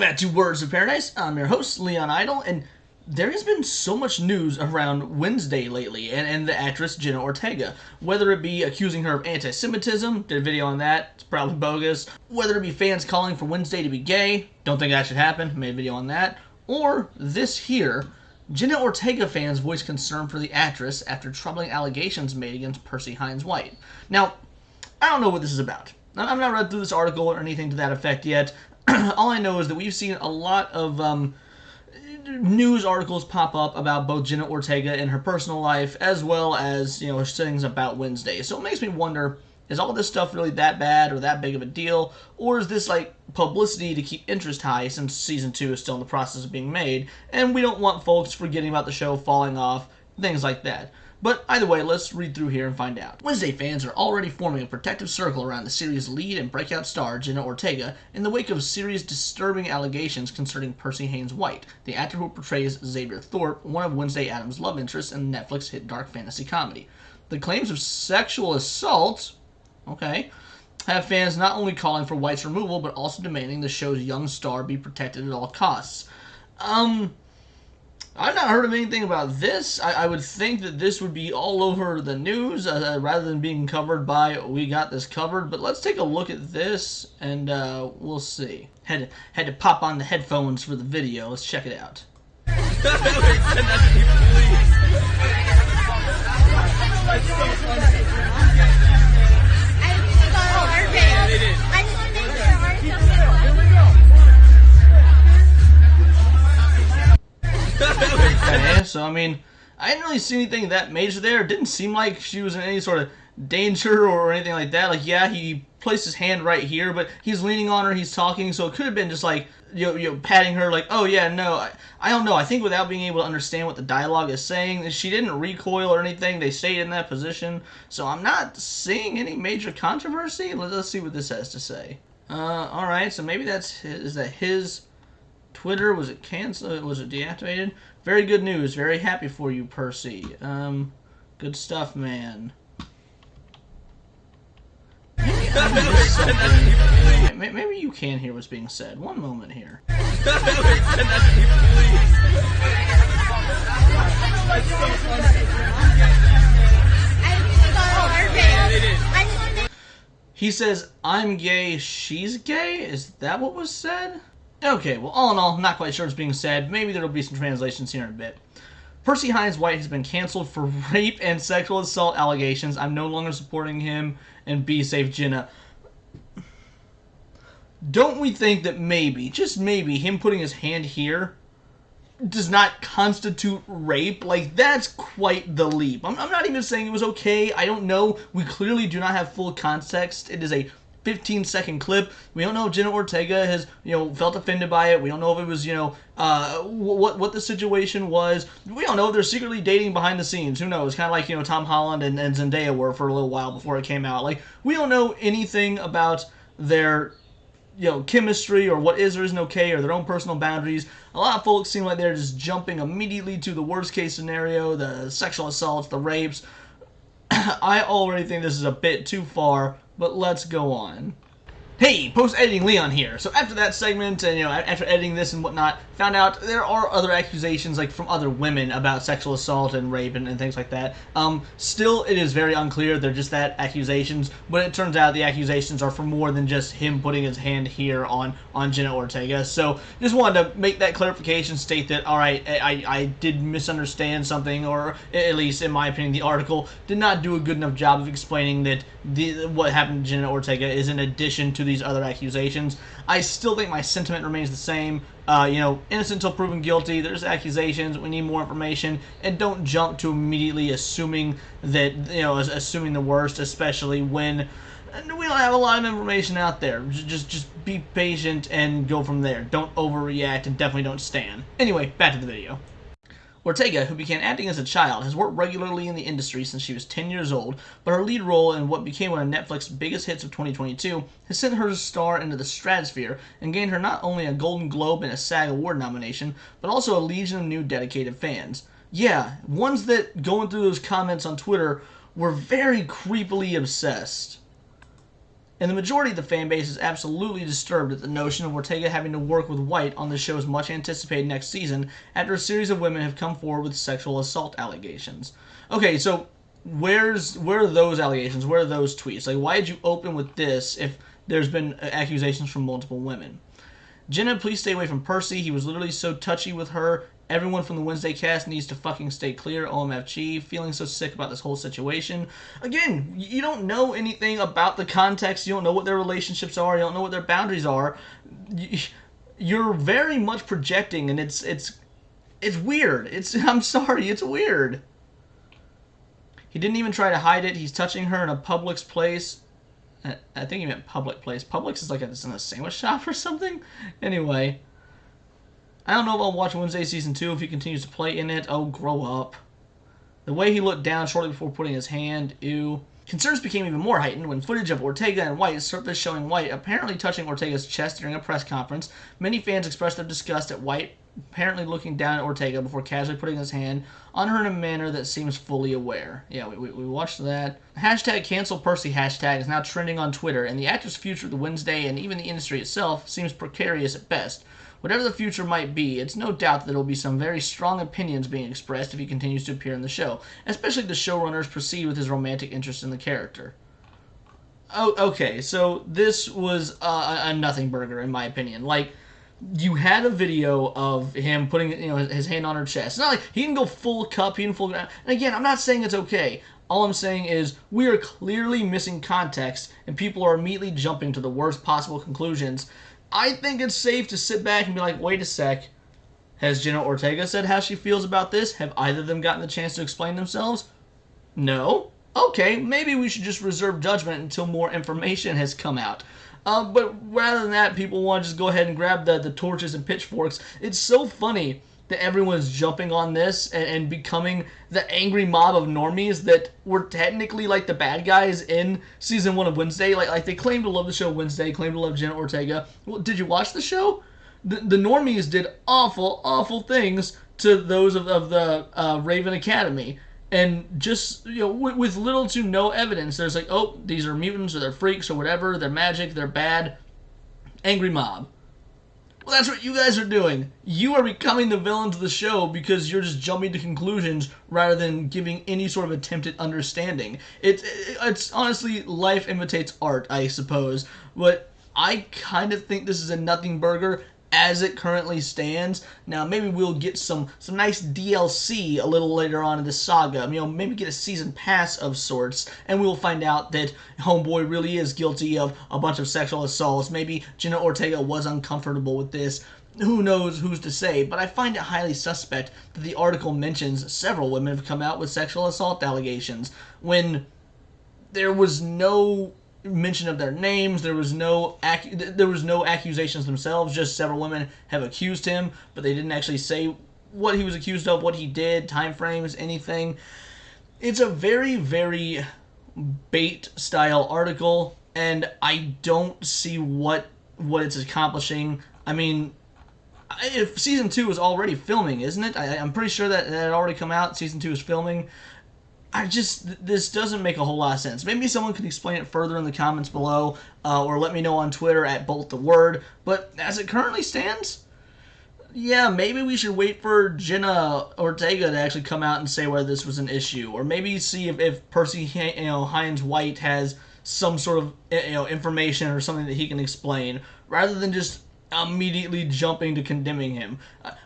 Welcome back to Words of Paradise. I'm your host, Leon Idol, and there has been so much news around Wednesday lately and the actress Jenna Ortega. Whether it be accusing her of anti-Semitism, did a video on that, it's probably bogus. Whether it be fans calling for Wednesday to be gay, don't think that should happen, made a video on that. Or this here, Jenna Ortega fans voiced concern for the actress after troubling allegations made against Percy Hines-White. Now, I don't know what this is about. I've not read through this article or anything to that effect yet. All I know is that we've seen a lot of news articles pop up about both Jenna Ortega and her personal life, as well as, things about Wednesday. So it makes me wonder, is all this stuff really that bad or that big of a deal? Or is this like publicity to keep interest high since season 2 is still in the process of being made, and we don't want folks forgetting about the show falling off, things like that. But either way, let's read through here and find out. Wednesday fans are already forming a protective circle around the series' lead and breakout star, Jenna Ortega, in the wake of serious disturbing allegations concerning Percy Hines-White, the actor who portrays Xavier Thorpe, one of Wednesday Addams' love interests in the Netflix hit dark fantasy comedy. The claims of sexual assault, have fans not only calling for White's removal, but also demanding the show's young star be protected at all costs. I've not heard of anything about this. I would think that this would be all over the news rather than being covered by We Got This Covered. But let's take a look at this and we'll see. Had to pop on the headphones for the video. Let's check it out. Okay, so I mean, I didn't really see anything that major there. It didn't seem like she was in any sort of danger or anything like that. Like, yeah, he placed his hand right here, but he's leaning on her, he's talking, so it could have been just like, patting her like, oh yeah, no, I don't know. I think without being able to understand what the dialogue is saying, she didn't recoil or anything. They stayed in that position, so I'm not seeing any major controversy. Let's see what this has to say. Alright, so maybe is that his Twitter? Was it canceled? Was it deactivated? Very good news. Very happy for you, Percy. Good stuff, man. Maybe you can hear what's being said. One moment here. He says, I'm gay, she's gay? Is that what was said? Okay, well, all in all, not quite sure what's being said. Maybe there'll be some translations here in a bit. Percy Hines-White has been canceled for rape and sexual assault allegations. I'm no longer supporting him, and be safe, Jenna. Don't we think that maybe, just maybe, him putting his hand here does not constitute rape? Like, that's quite the leap. I'm not even saying it was okay. I don't know. We clearly do not have full context. It is a 15-second clip. We don't know if Jenna Ortega has, felt offended by it. We don't know if it was, what the situation was. We don't know if they're secretly dating behind the scenes. Who knows? Kind of like, Tom Holland and Zendaya were for a little while before it came out. Like, we don't know anything about their, chemistry or what is or isn't okay or their own personal boundaries. A lot of folks seem like they're just jumping immediately to the worst case scenario, the sexual assaults, the rapes. I already think this is a bit too far, but let's go on. Hey, post-editing Leon here. So after that segment, and after editing this and whatnot, found out there are other accusations, like from other women, about sexual assault and rape and things like that. Still, it is very unclear. They're just that, accusations, but it turns out the accusations are for more than just him putting his hand here on Jenna Ortega. So just wanted to make that clarification, state that, alright, I did misunderstand something, or at least in my opinion, the article did not do a good enough job of explaining that what happened to Jenna Ortega is in addition to these other accusations. I still think my sentiment remains the same. Innocent until proven guilty. There's accusations. We need more information, and don't jump to immediately assuming that, assuming the worst, especially when we don't have a lot of information out there. Just be patient and go from there. Don't overreact, and definitely don't stan. Anyway, back to the video. Ortega, who began acting as a child, has worked regularly in the industry since she was 10 years old, but her lead role in what became one of Netflix's biggest hits of 2022 has sent her star into the stratosphere and gained her not only a Golden Globe and a SAG Award nomination, but also a legion of new dedicated fans. Yeah, ones that, going through those comments on Twitter, were very creepily obsessed. And the majority of the fan base is absolutely disturbed at the notion of Ortega having to work with White on the show's much anticipated next season after a series of women have come forward with sexual assault allegations. Okay, so where are those allegations? Where are those tweets? Like, why did you open with this if there's been accusations from multiple women? Jenna, please stay away from Percy. He was literally so touchy with her. Everyone from the Wednesday cast needs to fucking stay clear. OMFG. Feeling so sick about this whole situation. Again, you don't know anything about the context. You don't know what their relationships are. You don't know what their boundaries are. You're very much projecting, and it's weird. I'm sorry, it's weird. He didn't even try to hide it. He's touching her in a Publix place. I think he meant public place. Publix is like in a sandwich shop or something. Anyway, I don't know if I'll watch Wednesday Season 2 if he continues to play in it. Oh, grow up. The way he looked down shortly before putting his hand, ew. Concerns became even more heightened when footage of Ortega and White surfaced showing White apparently touching Ortega's chest during a press conference. Many fans expressed their disgust at White apparently looking down at Ortega before casually putting his hand on her in a manner that seems fully aware. Yeah, we watched that. Hashtag cancel Percy hashtag is now trending on Twitter, and the actor's future of the Wednesday and even the industry itself seems precarious at best. Whatever the future might be, it's no doubt that there will be some very strong opinions being expressed if he continues to appear in the show, especially if the showrunners proceed with his romantic interest in the character. Oh, okay, so this was a nothing burger in my opinion. Like, you had a video of him putting his hand on her chest. It's not like he can go full cup, he can full. And again, I'm not saying it's okay. All I'm saying is we are clearly missing context, and people are immediately jumping to the worst possible conclusions. I think it's safe to sit back and be like, wait a sec. Has Jenna Ortega said how she feels about this? Have either of them gotten the chance to explain themselves? No? Okay, maybe we should just reserve judgment until more information has come out. But rather than that, people want to just go ahead and grab the torches and pitchforks. It's so funny that everyone's jumping on this and becoming the angry mob of normies that were technically like the bad guys in season 1 of Wednesday. Like they claim to love the show Wednesday, claim to love Jenna Ortega. Well, did you watch the show? The normies did awful, awful things to those of the Raven Academy. And just, with little to no evidence, there's like, oh, these are mutants or they're freaks or whatever, they're magic, they're bad. Angry mob. Well, that's what you guys are doing. You are becoming the villains of the show because you're just jumping to conclusions rather than giving any sort of attempted understanding. It's honestly, life imitates art, I suppose. But I kind of think this is a nothing burger as it currently stands. Now, maybe we'll get some nice DLC a little later on in the saga. Maybe get a season pass of sorts, and we'll find out that Homeboy really is guilty of a bunch of sexual assaults. Maybe Jenna Ortega was uncomfortable with this. Who knows who's to say, but I find it highly suspect that the article mentions several women have come out with sexual assault allegations when there was no mention of their names. There was no accusations themselves. Just several women have accused him, but they didn't actually say what he was accused of, what he did, time frames, anything. It's a very, very bait style article, and I don't see what it's accomplishing. I mean, if season 2 is already filming, isn't it? I'm pretty sure that it had already come out. Season 2 is filming. This doesn't make a whole lot of sense. Maybe someone can explain it further in the comments below, or let me know on Twitter at BoltTheWord. But as it currently stands, yeah, maybe we should wait for Jenna Ortega to actually come out and say whether this was an issue, or maybe see if Percy Hines White has some sort of information or something that he can explain, rather than just immediately jumping to condemning him.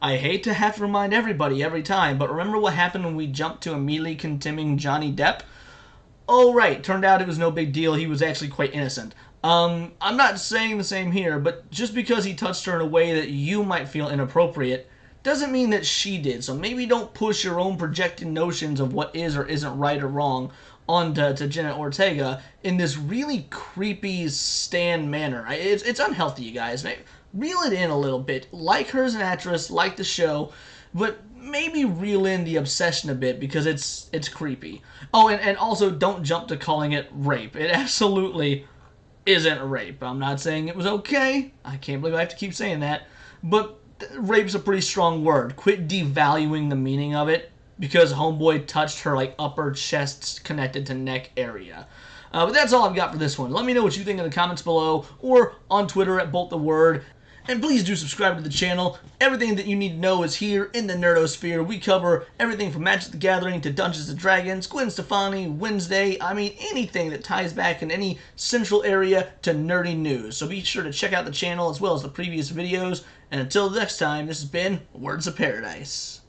I hate to have to remind everybody every time, but remember what happened when we jumped to immediately condemning Johnny Depp? Oh, right, turned out it was no big deal. He was actually quite innocent. I'm not saying the same here, but just because he touched her in a way that you might feel inappropriate doesn't mean that she did. So maybe don't push your own projected notions of what is or isn't right or wrong onto Jenna Ortega in this really creepy Stan manner. It's unhealthy, you guys. Reel it in a little bit. Like her as an actress, like the show, but maybe reel in the obsession a bit because it's creepy. Oh, and also don't jump to calling it rape. It absolutely isn't rape. I'm not saying it was okay. I can't believe I have to keep saying that. But rape's a pretty strong word. Quit devaluing the meaning of it because Homeboy touched her like upper chest connected to neck area. But that's all I've got for this one. Let me know what you think in the comments below or on Twitter at BoltTheWord. And please do subscribe to the channel. Everything that you need to know is here in the Nerdosphere. We cover everything from Magic the Gathering to Dungeons & Dragons, Gwen Stefani, Wednesday, I mean anything that ties back in any central area to nerdy news. So be sure to check out the channel as well as the previous videos. And until next time, this has been Words of Paradise.